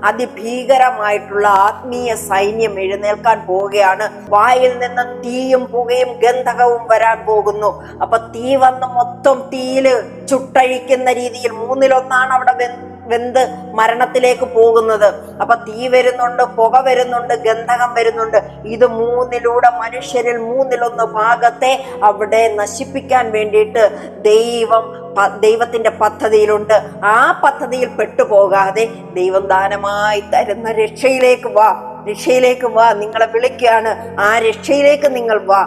അതിഭീകരമായിട്ടുള്ള ആത്മീയ സൈന്യം എഴുന്നേൽക്കാൻ പോവുകയാണ്. വായിൽ നിന്ന് തീയും പുകയും ഗന്ധകവും വരാൻ പോകുന്നു. അപ്പൊ തീ വന്ന് മൊത്തം തീയില് ചുട്ടഴിക്കുന്ന രീതിയിൽ 1/3 അവിടെ വെന്ത് മരണത്തിലേക്ക് പോകുന്നത്. അപ്പൊ തീ വരുന്നുണ്ട്, പുക വരുന്നുണ്ട്, ഗന്ധകം വരുന്നുണ്ട്. ഇത് 3-ലൂടെ മനുഷ്യരിൽ 1/3 ഭാഗത്തെ അവിടെ നശിപ്പിക്കാൻ വേണ്ടിയിട്ട് ദൈവത്തിന്റെ പദ്ധതിയിലുണ്ട്. ആ പദ്ധതിയിൽ പെട്ടുപോകാതെ ദൈവം ദാനമായി തരുന്ന രക്ഷയിലേക്ക് വാ. നിങ്ങളെ വിളിക്കുകയാണ്. ആ രക്ഷയിലേക്ക് നിങ്ങൾ വാ.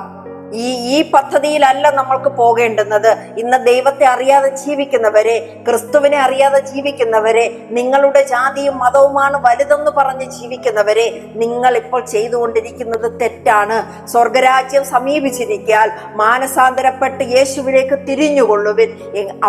ഈ പദ്ധതിയിലല്ല നമ്മൾക്ക് പോകേണ്ടുന്നത്. ഇന്ന് ദൈവത്തെ അറിയാതെ ജീവിക്കുന്നവരെ, ക്രിസ്തുവിനെ അറിയാതെ ജീവിക്കുന്നവരെ, നിങ്ങളുടെ ജാതിയും മതവുമാണ് വലുതെന്ന് പറഞ്ഞ് ജീവിക്കുന്നവരെ, നിങ്ങൾ ഇപ്പോൾ ചെയ്തുകൊണ്ടിരിക്കുന്നത് തെറ്റാണ്. സ്വർഗരാജ്യം സമീപിച്ചിരിക്കാൻ മാനസാന്തരപ്പെട്ട് യേശുവിലേക്ക് തിരിഞ്ഞുകൊള്ളുവിൻ.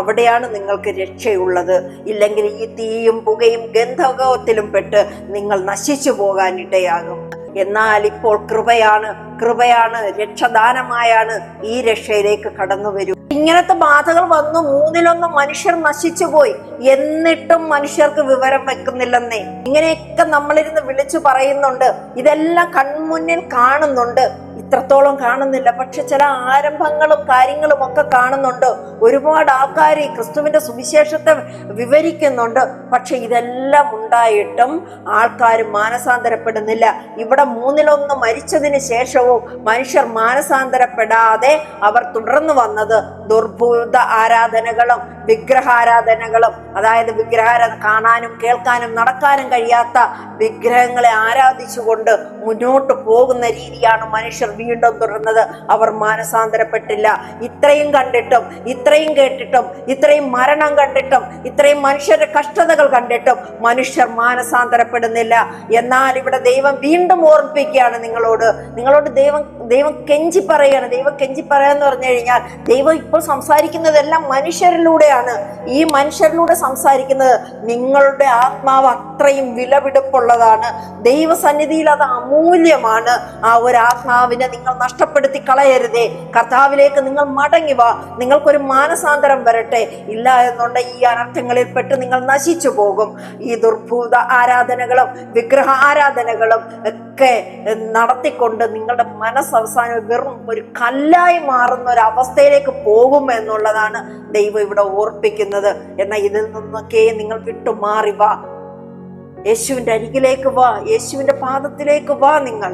അവിടെയാണ് നിങ്ങൾക്ക് രക്ഷയുള്ളത്. ഇല്ലെങ്കിൽ ഈ തീയും പുകയും ഗന്ധകത്തിലും പെട്ട് നിങ്ങൾ നശിച്ചു പോകാനിടയാകും. എന്നാൽ ഇപ്പോൾ കൃപയാണ്, രക്ഷദാനമായാണ് ഈ രക്ഷയിലേക്ക് കടന്നു വരൂ. ഇങ്ങനത്തെ ബാധകൾ വന്നു 1/3 മനുഷ്യർ നശിച്ചു പോയി. എന്നിട്ടും മനുഷ്യർക്ക് വിവരം വെക്കുന്നില്ലെന്നേ. ഇങ്ങനെയൊക്കെ നമ്മളിരുന്ന് വിളിച്ചു പറയുന്നുണ്ട്. ഇതെല്ലാം കൺമുന്നിൽ കാണുന്നുണ്ട്. ഇത്രത്തോളം കാണുന്നില്ല, പക്ഷെ ചില ആരംഭങ്ങളും കാര്യങ്ങളും ഒക്കെ കാണുന്നുണ്ട്. ഒരുപാട് ആൾക്കാർ ഈ ക്രിസ്തുവിന്റെ സുവിശേഷത്തെ വിവരിക്കുന്നുണ്ട്. പക്ഷെ ഇതെല്ലാം ഉണ്ടായിട്ടും ആൾക്കാർ മാനസാന്തരപ്പെടുന്നില്ല. ഇവിടെ 1/3 മരിച്ചതിന് ശേഷവും മനുഷ്യർ മാനസാന്തരപ്പെടാതെ അവർ തുടർന്നു വന്നത് ദുർഭൂത ആരാധനകളും വിഗ്രഹാരാധനകളും, അതായത് കാണാനും കേൾക്കാനും നടക്കാനും കഴിയാത്ത വിഗ്രഹങ്ങളെ ആരാധിച്ചുകൊണ്ട് മുന്നോട്ട് പോകുന്ന രീതിയാണ് മനുഷ്യർ വീണ്ടും തുടർന്നത്. അവർ മാനസാന്തരപ്പെട്ടില്ല. ഇത്രയും കണ്ടിട്ടും, ഇത്രയും കേട്ടിട്ടും, ഇത്രയും മരണം കണ്ടിട്ടും, ഇത്രയും മനുഷ്യരുടെ കഷ്ടതകൾ കണ്ടിട്ടും മനുഷ്യർ മാനസാന്തരപ്പെടുന്നില്ല. എന്നാൽ ഇവിടെ ദൈവം വീണ്ടും ഓർമ്മിപ്പിക്കുകയാണ് നിങ്ങളോട് ദൈവം കെഞ്ചി പറയാണ്. ദൈവം കെഞ്ചി പറയാന്ന് പറഞ്ഞു കഴിഞ്ഞാൽ ദൈവം ഇപ്പോൾ സംസാരിക്കുന്നതെല്ലാം മനുഷ്യരിലൂടെയാണ്. ഈ മനുഷ്യരിലൂടെ സംസാരിക്കുന്നത് നിങ്ങളുടെ ആത്മാവ് അത്രയും വിലപിടിപ്പുള്ളതാണ്. ദൈവസന്നിധിയിൽ അത് അമൂല്യമാണ്. ആ ഒരു ആത്മാവിനെ നിങ്ങൾ നഷ്ടപ്പെടുത്തി കളയരുതേ. കർത്താവിലേക്ക് നിങ്ങൾ മടങ്ങി വാ. നിങ്ങൾക്കൊരു മാനസാന്തരം വരട്ടെ. ഇല്ല എന്നുണ്ടെങ്കിൽ ഈ അനർത്ഥങ്ങളിൽ പെട്ട് നിങ്ങൾ നശിച്ചു പോകും. ഈ ദുർഭൂത ആരാധനകളും വിഗ്രഹ ആരാധനകളും ഒക്കെ നടത്തിക്കൊണ്ട് നിങ്ങളുടെ മനസ്സവസാനം വെറും ഒരു കല്ലായി മാറുന്ന ഒരു അവസ്ഥയിലേക്ക് പോകും എന്നുള്ളതാണ് ദൈവം ഇവിടെ ഓർപ്പിക്കുന്നത്. എന്നാൽ ഇതിൽ നിന്നൊക്കെ നിങ്ങൾ വിട്ടുമാറി വാ. യേശുവിന്റെ അരികിലേക്ക് വാ. യേശുവിന്റെ പാദത്തിലേക്ക് വാ. നിങ്ങൾ